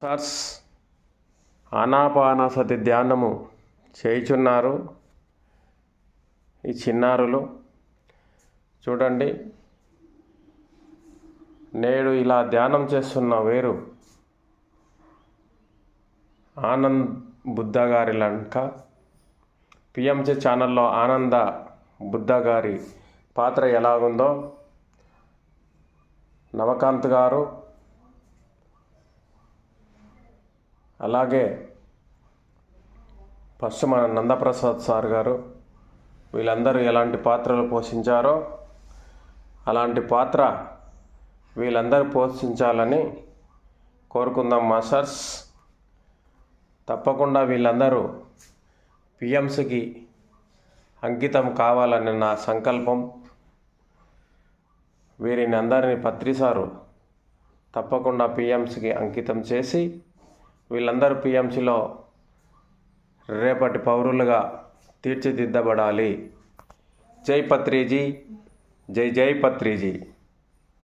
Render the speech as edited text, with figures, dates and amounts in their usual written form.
Sirs Anapanasati ధ్యానము చేయుచున్నారు ఈ చిన్నారులు. చూడండి, నేడు ఇలా ధ్యానం చేస్తున్న వేరు ఆనంద్ బుద్ధ గారి లంక. పిఎంసి ఛానల్లో ఆనంద బుద్ధ గారి పాత్ర ఎలాగుందో నవకాంత్ గారు, అలాగే ఫస్ట్ మన నందప్రసాద్ సార్ గారు, వీళ్ళందరూ ఎలాంటి పాత్రలు పోషించారో అలాంటి పాత్ర వీళ్ళందరూ పోషించాలని కోరుకుందాం మాస్టర్స్. తప్పకుండా వీళ్ళందరూ పిఎంసికి అంకితం కావాలని నా సంకల్పం. వీరిని అందరినీ పత్రిసారు తప్పకుండా పిఎంసికి అంకితం చేసి వీళ్ళందరూ పిఎంసిలో రేపటి పౌరులుగా తీర్చిదిద్దబడాలి. జై పత్రిజీ, జై జై పత్రిజీ.